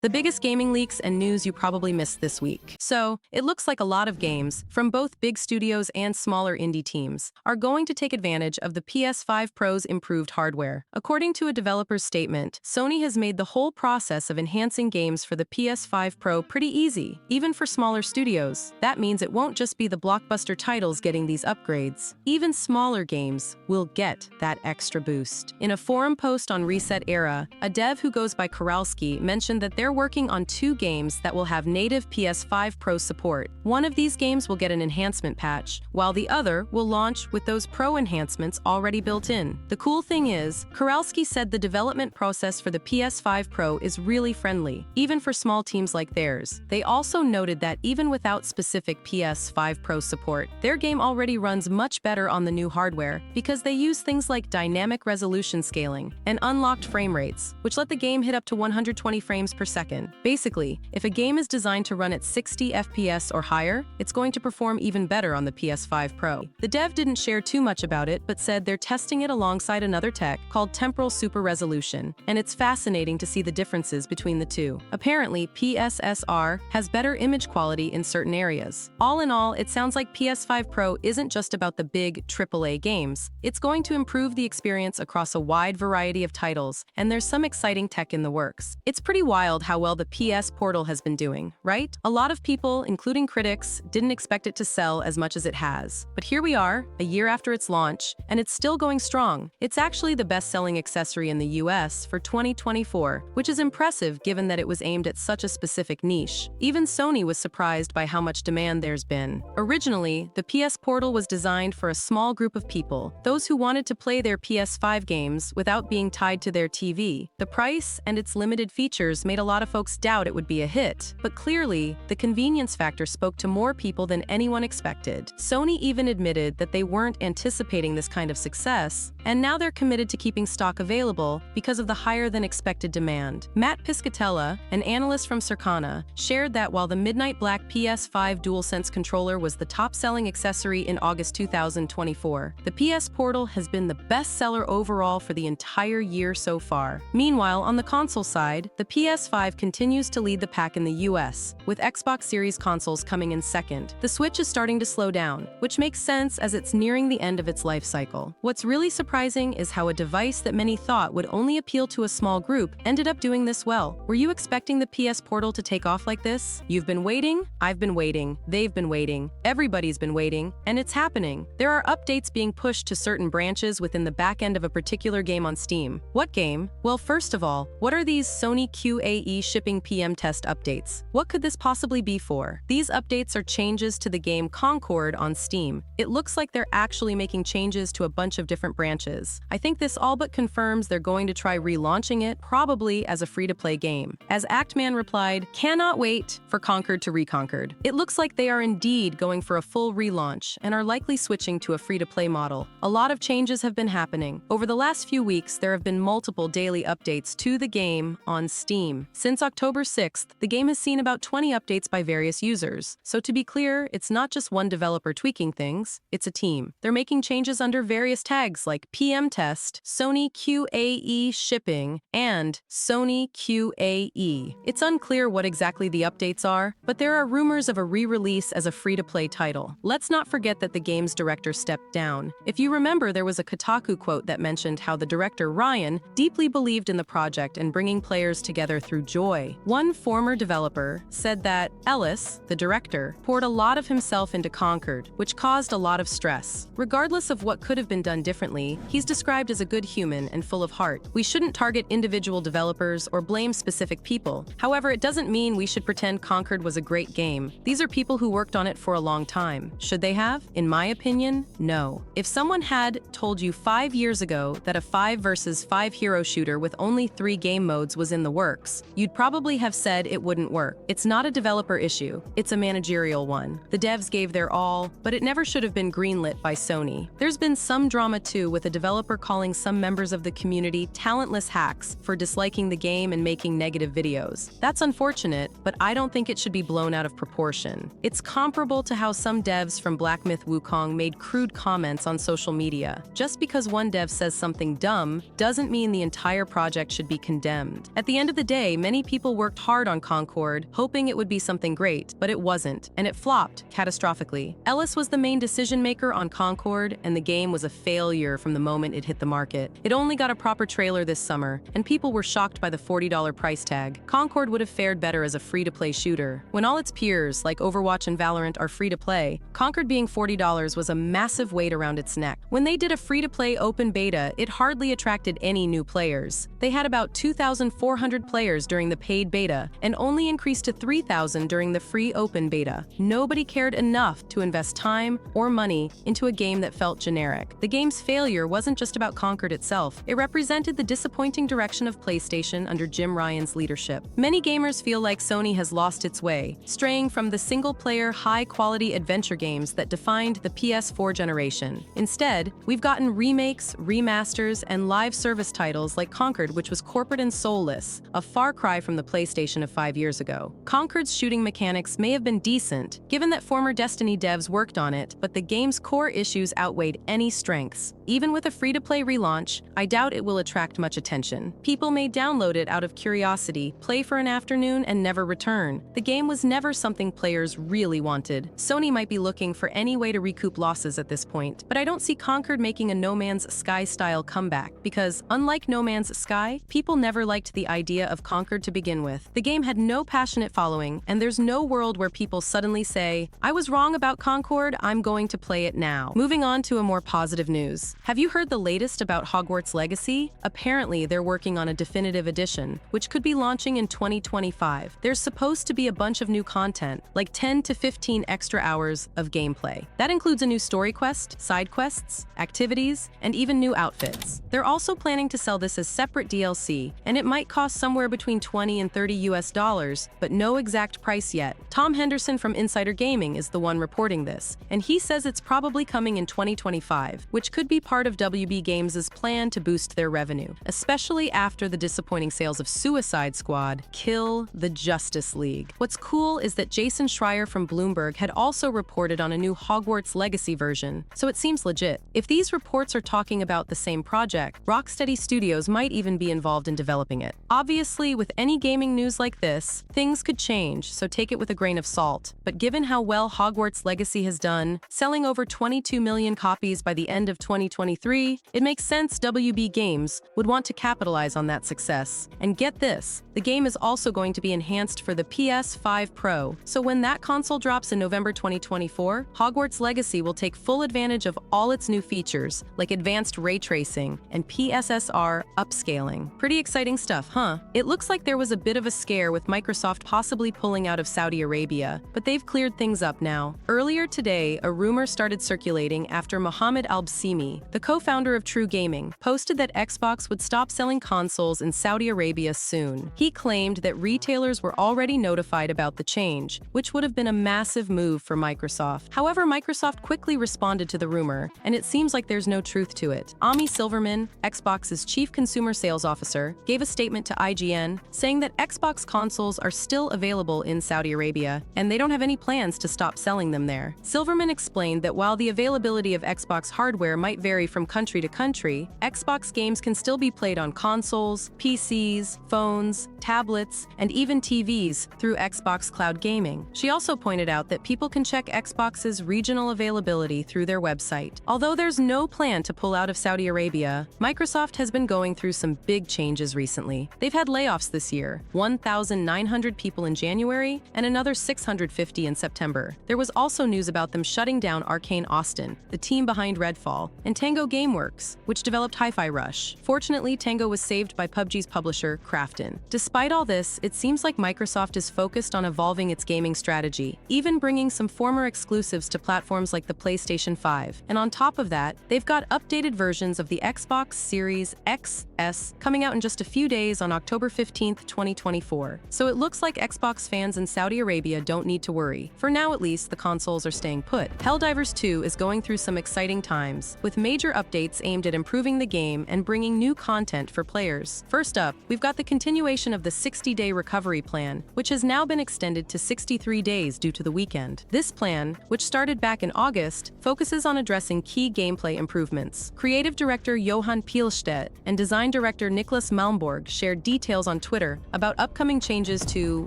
The biggest gaming leaks and news you probably missed this week. So, it looks like a lot of games, from both big studios and smaller indie teams, are going to take advantage of the PS5 Pro's improved hardware. According to a developer's statement, Sony has made the whole process of enhancing games for the PS5 Pro pretty easy, even for smaller studios. That means it won't just be the blockbuster titles getting these upgrades. Even smaller games will get that extra boost. In a forum post on Reset Era, a dev who goes by Kowalski mentioned that they're working on 2 games that will have native PS5 Pro support. One of these games will get an enhancement patch, while the other will launch with those Pro enhancements already built in. The cool thing is, Kowalski said the development process for the PS5 Pro is really friendly, even for small teams like theirs. They also noted that even without specific PS5 Pro support, their game already runs much better on the new hardware because they use things like dynamic resolution scaling and unlocked frame rates, which let the game hit up to 120 frames per second. Basically, if a game is designed to run at 60 FPS or higher, it's going to perform even better on the PS5 Pro. The dev didn't share too much about it, but said they're testing it alongside another tech called temporal super resolution, and it's fascinating to see the differences between the two. Apparently, PSSR has better image quality in certain areas. All in all, it sounds like PS5 Pro isn't just about the big AAA games. It's going to improve the experience across a wide variety of titles, and there's some exciting tech in the works. It's pretty wild how well the PS Portal has been doing, right? A lot of people, including critics, didn't expect it to sell as much as it has. But here we are, a year after its launch, and it's still going strong. It's actually the best-selling accessory in the US for 2024, which is impressive given that it was aimed at such a specific niche. Even Sony was surprised by how much demand there's been. Originally, the PS Portal was designed for a small group of people, those who wanted to play their PS5 games without being tied to their TV. The price and its limited features made a lot of folks doubt it would be a hit, but clearly, the convenience factor spoke to more people than anyone expected. Sony even admitted that they weren't anticipating this kind of success, and now they're committed to keeping stock available because of the higher-than-expected demand. Matt Piscatella, an analyst from Circana, shared that while the Midnight Black PS5 DualSense controller was the top-selling accessory in August 2024, the PS Portal has been the best-seller overall for the entire year so far. Meanwhile, on the console side, the PS5 continues to lead the pack in the US, with Xbox Series consoles coming in second. The Switch is starting to slow down, which makes sense as it's nearing the end of its life cycle. What's really surprising is how a device that many thought would only appeal to a small group ended up doing this well. Were you expecting the PS Portal to take off like this? You've been waiting, I've been waiting, they've been waiting, everybody's been waiting, and it's happening. There are updates being pushed to certain branches within the back end of a particular game on Steam. What game? Well, first of all, what are these Sony QAE shipping PM test updates? What could this possibly be for? These updates are changes to the game Concord on Steam. It looks like they're actually making changes to a bunch of different branches. I think this all but confirms they're going to try relaunching it, probably as a free-to-play game. As Actman replied, "Cannot wait for Concord to Reconquered." It looks like they are indeed going for a full relaunch and are likely switching to a free-to-play model. A lot of changes have been happening. Over the last few weeks, there have been multiple daily updates to the game on Steam. Since October 6th, the game has seen about 20 updates by various users. So to be clear, it's not just one developer tweaking things, it's a team. They're making changes under various tags like PM Test, Sony QAE Shipping, and Sony QAE. It's unclear what exactly the updates are, but there are rumors of a re-release as a free-to-play title. Let's not forget that the game's director stepped down. If you remember, there was a Kotaku quote that mentioned how the director, Ryan, deeply believed in the project and bringing players together through joy. One former developer said that Ellis, the director, poured a lot of himself into Concord, which caused a lot of stress. Regardless of what could have been done differently, he's described as a good human and full of heart. We shouldn't target individual developers or blame specific people. However, it doesn't mean we should pretend Concord was a great game. These are people who worked on it for a long time. Should they have? In my opinion, no. If someone had told you 5 years ago that a 5 versus 5 hero shooter with only 3 game modes was in the works, you'd probably have said it wouldn't work. It's not a developer issue, it's a managerial one. The devs gave their all, but it never should have been greenlit by Sony. There's been some drama too, with a developer calling some members of the community talentless hacks for disliking the game and making negative videos. That's unfortunate, but I don't think it should be blown out of proportion. It's comparable to how some devs from Black Myth Wukong made crude comments on social media. Just because one dev says something dumb doesn't mean the entire project should be condemned. At the end of the day, many Many people worked hard on Concord, hoping it would be something great, but it wasn't, and it flopped catastrophically. Ellis was the main decision-maker on Concord, and the game was a failure from the moment it hit the market. It only got a proper trailer this summer, and people were shocked by the $40 price tag. Concord would have fared better as a free-to-play shooter. When all its peers, like Overwatch and Valorant, are free-to-play, Concord being $40 was a massive weight around its neck. When they did a free-to-play open beta, it hardly attracted any new players. They had about 2,400 players during the paid beta, and only increased to 3,000 during the free open beta. Nobody cared enough to invest time or money into a game that felt generic. The game's failure wasn't just about Concord itself. It represented the disappointing direction of PlayStation under Jim Ryan's leadership. Many gamers feel like Sony has lost its way, straying from the single-player, high-quality adventure games that defined the PS4 generation. Instead, we've gotten remakes, remasters, and live service titles like Concord, which was corporate and soulless, a far cry from the PlayStation of 5 years ago. Concord's shooting mechanics may have been decent, given that former Destiny devs worked on it, but the game's core issues outweighed any strengths. Even with a free-to-play relaunch, I doubt it will attract much attention. People may download it out of curiosity, play for an afternoon, and never return. The game was never something players really wanted. Sony might be looking for any way to recoup losses at this point, but I don't see Concord making a No Man's Sky-style comeback, because, unlike No Man's Sky, people never liked the idea of Concord to begin with. The game had no passionate following, and there's no world where people suddenly say, "I was wrong about Concord, I'm going to play it now." Moving on to a more positive news. Have you heard the latest about Hogwarts Legacy? Apparently, they're working on a definitive edition, which could be launching in 2025. There's supposed to be a bunch of new content, like 10 to 15 extra hours of gameplay. That includes a new story quest, side quests, activities, and even new outfits. They're also planning to sell this as separate DLC, and it might cost somewhere between $20 and $30 US, but no exact price yet. Tom Henderson from Insider Gaming is the one reporting this, and he says it's probably coming in 2025, which could be part of WB Games' plan to boost their revenue, especially after the disappointing sales of Suicide Squad, Kill the Justice League. What's cool is that Jason Schreier from Bloomberg had also reported on a new Hogwarts Legacy version, so it seems legit. If these reports are talking about the same project, Rocksteady Studios might even be involved in developing it. Obviously, with any gaming news like this, things could change, so take it with a grain of salt. But given how well Hogwarts Legacy has done, selling over 22 million copies by the end of 2023, it makes sense WB Games would want to capitalize on that success. And get this, the game is also going to be enhanced for the PS5 Pro, so when that console drops in November 2024, Hogwarts Legacy will take full advantage of all its new features, like advanced ray tracing and PSSR upscaling. Pretty exciting stuff, huh? It looks like there was a bit of a scare with Microsoft possibly pulling out of Saudi Arabia, but they've cleared things up now. Earlier today, a rumor started circulating after Mohammed Al-Bsimi, the co-founder of True Gaming, posted that Xbox would stop selling consoles in Saudi Arabia soon. He claimed that retailers were already notified about the change, which would have been a massive move for Microsoft. However, Microsoft quickly responded to the rumor, and it seems like there's no truth to it. Ami Silverman, Xbox's chief consumer sales officer, gave a statement to IGN saying that Xbox consoles are still available in Saudi Arabia, and they don't have any plans to stop selling them there. Silverman explained that while the availability of Xbox hardware might vary from country to country, Xbox games can still be played on consoles, PCs, phones, tablets, and even TVs through Xbox Cloud Gaming. She also pointed out that people can check Xbox's regional availability through their website. Although there's no plan to pull out of Saudi Arabia, Microsoft has been going through some big changes recently. They've had layoffs this year, 1,900 people in January and another 650 in September. There was also news about them shutting down Arcane Austin, the team behind Redfall, and Tango Gameworks, which developed Hi-Fi Rush. Fortunately, Tango was saved by PUBG's publisher, Krafton. Despite all this, it seems like Microsoft is focused on evolving its gaming strategy, even bringing some former exclusives to platforms like the PlayStation 5. And on top of that, they've got updated versions of the Xbox Series XS coming out in just a few days on October 15th, 2024. So it looks like Xbox fans in Saudi Arabia don't need to worry. For now at least, the consoles are staying put. Helldivers 2 is going through some exciting times, with major updates aimed at improving the game and bringing new content for players. First up, we've got the continuation of the 60-day recovery plan, which has now been extended to 63 days due to the weekend. This plan, which started back in August, focuses on addressing key gameplay improvements. Creative director Johan Pielstedt and design director Niklas Malmborg shared details on Twitter Twitter about upcoming changes to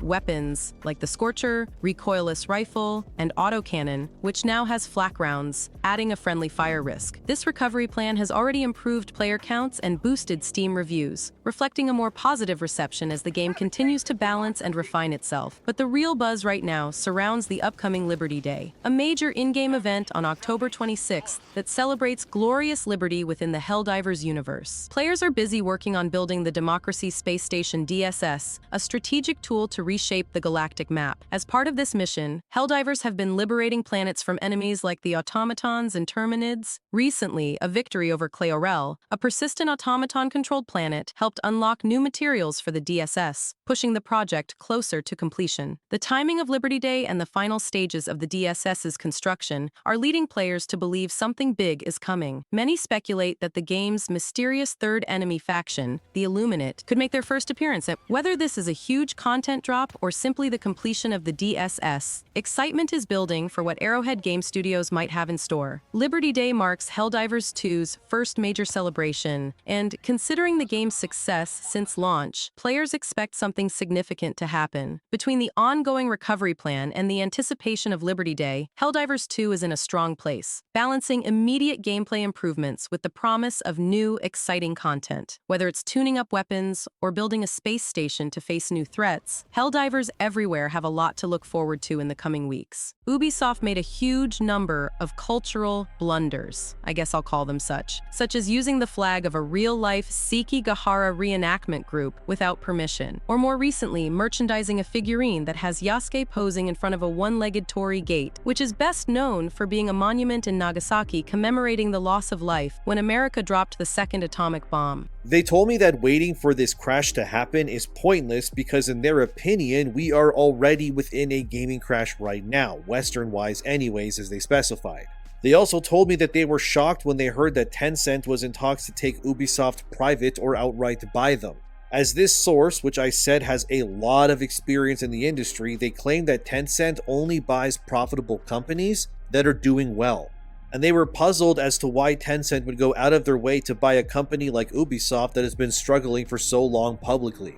weapons like the Scorcher, recoilless rifle, and autocannon, which now has flak rounds, adding a friendly fire risk. This recovery plan has already improved player counts and boosted Steam reviews, reflecting a more positive reception as the game continues to balance and refine itself. But the real buzz right now surrounds the upcoming Liberty Day, a major in-game event on October 26th that celebrates glorious liberty within the Helldivers universe. Players are busy working on building the Democracy Space Station DSS, a strategic tool to reshape the galactic map. As part of this mission, Helldivers have been liberating planets from enemies like the automatons and terminids. Recently, a victory over Cleorel, a persistent automaton-controlled planet, helped unlock new materials for the DSS, pushing the project closer to completion. The timing of Liberty Day and the final stages of the DSS's construction are leading players to believe something big is coming. Many speculate that the game's mysterious third enemy faction, the Illuminate, could make their first appearance. Whether this is a huge content drop or simply the completion of the DSS, excitement is building for what Arrowhead Game Studios might have in store. Liberty Day marks Helldivers 2's first major celebration, and considering the game's success since launch, players expect something significant to happen. Between the ongoing recovery plan and the anticipation of Liberty Day, Helldivers 2 is in a strong place, balancing immediate gameplay improvements with the promise of new, exciting content. Whether it's tuning up weapons or building a space station to face new threats, Helldivers everywhere have a lot to look forward to in the coming weeks. Ubisoft made a huge number of cultural blunders, I guess I'll call them such as using the flag of a real-life Sekigahara reenactment group without permission, or more recently, merchandising a figurine that has Yasuke posing in front of a one-legged torii gate, which is best known for being a monument in Nagasaki commemorating the loss of life when America dropped the second atomic bomb. They told me that waiting for this crash to happen is pointless because in their opinion, we are already within a gaming crash right now, Western-wise anyways, as they specified. They also told me that they were shocked when they heard that Tencent was in talks to take Ubisoft private or outright buy them. As this source, which I said has a lot of experience in the industry, they claim that Tencent only buys profitable companies that are doing well. And they were puzzled as to why Tencent would go out of their way to buy a company like Ubisoft that has been struggling for so long publicly.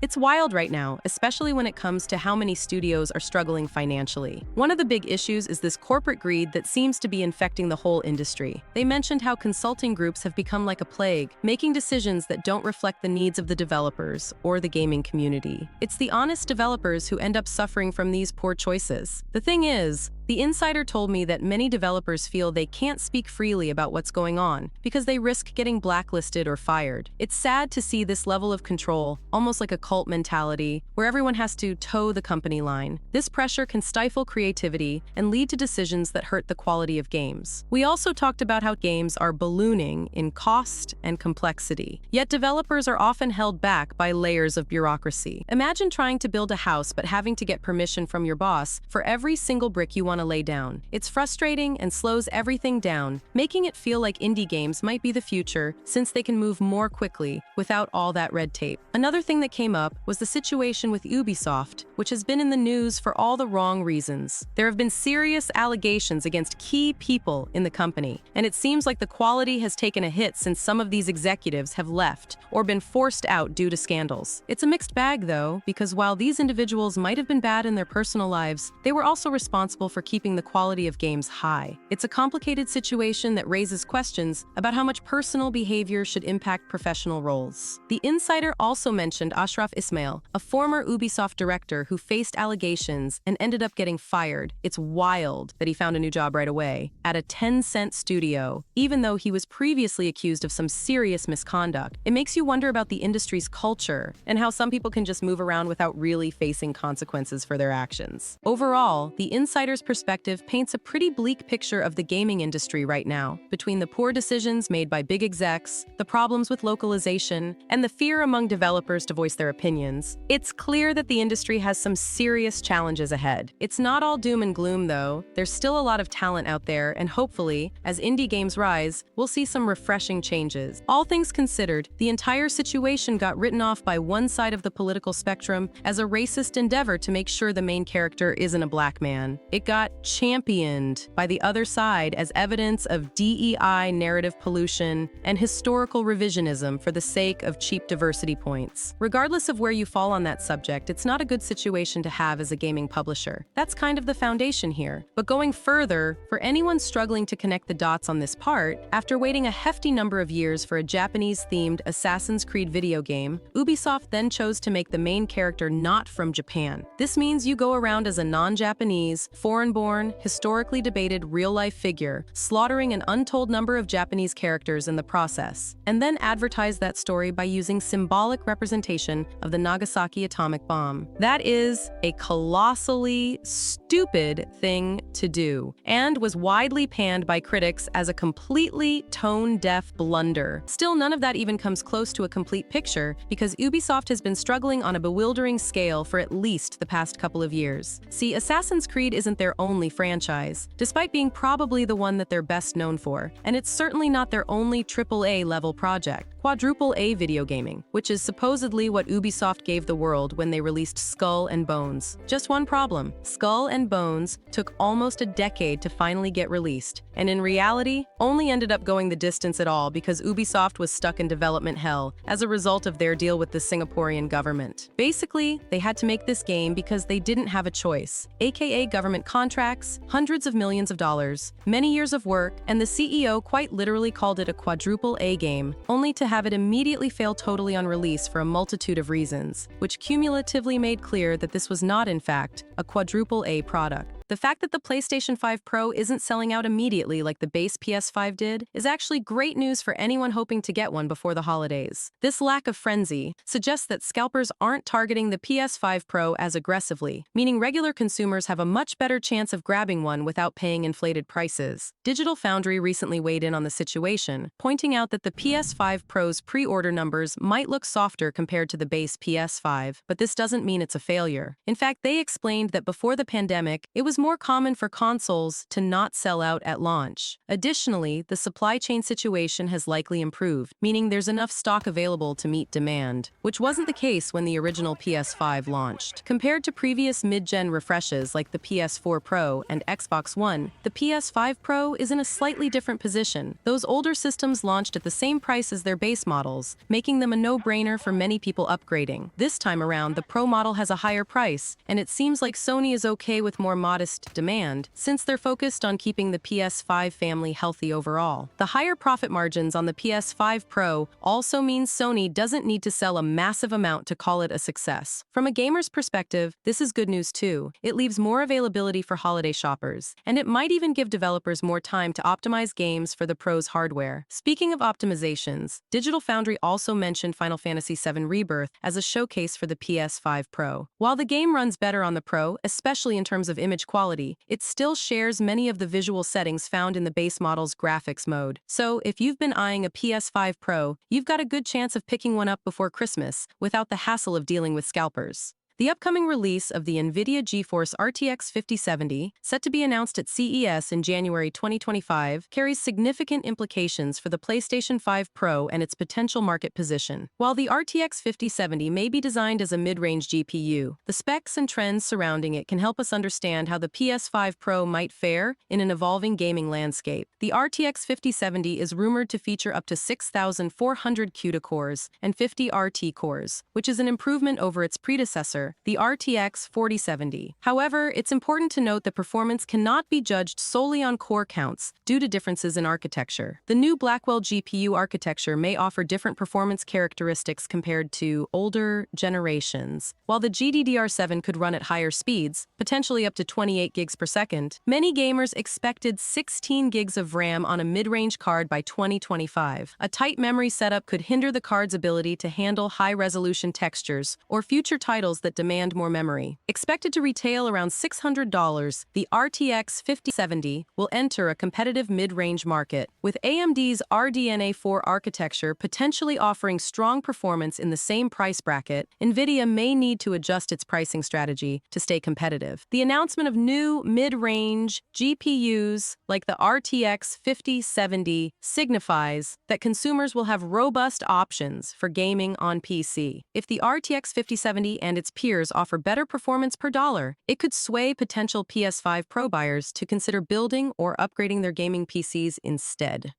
It's wild right now, especially when it comes to how many studios are struggling financially. One of the big issues is this corporate greed that seems to be infecting the whole industry. They mentioned how consulting groups have become like a plague, making decisions that don't reflect the needs of the developers or the gaming community. It's the honest developers who end up suffering from these poor choices. The thing is, the insider told me that many developers feel they can't speak freely about what's going on because they risk getting blacklisted or fired. It's sad to see this level of control, almost like a cult mentality, where everyone has to toe the company line. This pressure can stifle creativity and lead to decisions that hurt the quality of games. We also talked about how games are ballooning in cost and complexity, yet developers are often held back by layers of bureaucracy. Imagine trying to build a house but having to get permission from your boss for every single brick you want to lay down. It's frustrating and slows everything down, making it feel like indie games might be the future since they can move more quickly without all that red tape. Another thing that came up was the situation with Ubisoft, which has been in the news for all the wrong reasons. There have been serious allegations against key people in the company, and it seems like the quality has taken a hit since some of these executives have left or been forced out due to scandals. It's a mixed bag though, because while these individuals might have been bad in their personal lives, they were also responsible for keeping the quality of games high. It's a complicated situation that raises questions about how much personal behavior should impact professional roles. The insider also mentioned Ashraf Ismail, a former Ubisoft director who faced allegations and ended up getting fired. It's wild that he found a new job right away at a Tencent studio, even though he was previously accused of some serious misconduct. It makes you wonder about the industry's culture and how some people can just move around without really facing consequences for their actions. Overall, the insider's perspective paints a pretty bleak picture of the gaming industry right now. Between the poor decisions made by big execs, the problems with localization, and the fear among developers to voice their opinions, it's clear that the industry has some serious challenges ahead. It's not all doom and gloom though. There's still a lot of talent out there, and hopefully, as indie games rise, we'll see some refreshing changes. All things considered, the entire situation got written off by one side of the political spectrum as a racist endeavor to make sure the main character isn't a black man. It got got championed by the other side as evidence of DEI narrative pollution and historical revisionism for the sake of cheap diversity points. Regardless of where you fall on that subject, it's not a good situation to have as a gaming publisher. That's kind of the foundation here. But going further, for anyone struggling to connect the dots on this part, after waiting a hefty number of years for a Japanese-themed Assassin's Creed video game, Ubisoft then chose to make the main character not from Japan. This means you go around as a non-Japanese, foreign-born, historically debated real-life figure, slaughtering an untold number of Japanese characters in the process, and then advertise that story by using symbolic representation of the Nagasaki atomic bomb. That is a colossally stupid thing to do, and was widely panned by critics as a completely tone-deaf blunder. Still, none of that even comes close to a complete picture, because Ubisoft has been struggling on a bewildering scale for at least the past couple of years. See, Assassin's Creed isn't their only franchise, despite being probably the one that they're best known for, and it's certainly not their only AAA-level project. Quadruple A video gaming, which is supposedly what Ubisoft gave the world when they released Skull and Bones. Just one problem: Skull and Bones took almost a decade to finally get released, and in reality, only ended up going the distance at all because Ubisoft was stuck in development hell as a result of their deal with the Singaporean government. Basically, they had to make this game because they didn't have a choice, aka government contracts, hundreds of millions of dollars, many years of work, and the CEO quite literally called it a quadruple A game, only to have it immediately fail totally on release for a multitude of reasons, which cumulatively made clear that this was not, in fact, a quadruple A product. The fact that the PlayStation 5 Pro isn't selling out immediately like the base PS5 did is actually great news for anyone hoping to get one before the holidays. This lack of frenzy suggests that scalpers aren't targeting the PS5 Pro as aggressively, meaning regular consumers have a much better chance of grabbing one without paying inflated prices. Digital Foundry recently weighed in on the situation, pointing out that the PS5 Pro's pre-order numbers might look softer compared to the base PS5, but this doesn't mean it's a failure. In fact, they explained that before the pandemic, it was more common for consoles to not sell out at launch. Additionally, the supply chain situation has likely improved, meaning there's enough stock available to meet demand, which wasn't the case when the original PS5 launched. Compared to previous mid-gen refreshes like the PS4 Pro and Xbox One, the PS5 Pro is in a slightly different position. Those older systems launched at the same price as their base models, making them a no-brainer for many people upgrading. This time around, the Pro model has a higher price, and it seems like Sony is okay with more modest demand, since they're focused on keeping the PS5 family healthy overall. The higher profit margins on the PS5 Pro also means Sony doesn't need to sell a massive amount to call it a success. From a gamer's perspective, this is good news too. It leaves more availability for holiday shoppers, and it might even give developers more time to optimize games for the Pro's hardware. Speaking of optimizations, Digital Foundry also mentioned Final Fantasy VII Rebirth as a showcase for the PS5 Pro. While the game runs better on the Pro, especially in terms of image quality, it still shares many of the visual settings found in the base model's graphics mode. So, if you've been eyeing a PS5 Pro, you've got a good chance of picking one up before Christmas without the hassle of dealing with scalpers. The upcoming release of the NVIDIA GeForce RTX 5070, set to be announced at CES in January 2025, carries significant implications for the PlayStation 5 Pro and its potential market position. While the RTX 5070 may be designed as a mid-range GPU, the specs and trends surrounding it can help us understand how the PS5 Pro might fare in an evolving gaming landscape. The RTX 5070 is rumored to feature up to 6,400 CUDA cores and 50 RT cores, which is an improvement over its predecessor, the RTX 4070. However, it's important to note that performance cannot be judged solely on core counts due to differences in architecture. The new Blackwell GPU architecture may offer different performance characteristics compared to older generations. While the GDDR7 could run at higher speeds, potentially up to 28 gigs per second, many gamers expected 16 gigs of RAM on a mid-range card by 2025. A tight memory setup could hinder the card's ability to handle high-resolution textures or future titles that demand more memory. Expected to retail around $600, the RTX 5070 will enter a competitive mid-range market, with AMD's RDNA 4 architecture potentially offering strong performance in the same price bracket. NVIDIA may need to adjust its pricing strategy to stay competitive. The announcement of new mid-range GPUs like the RTX 5070 signifies that consumers will have robust options for gaming on PC. If the RTX 5070 and its peers tiers offer better performance per dollar, it could sway potential PS5 Pro buyers to consider building or upgrading their gaming PCs instead.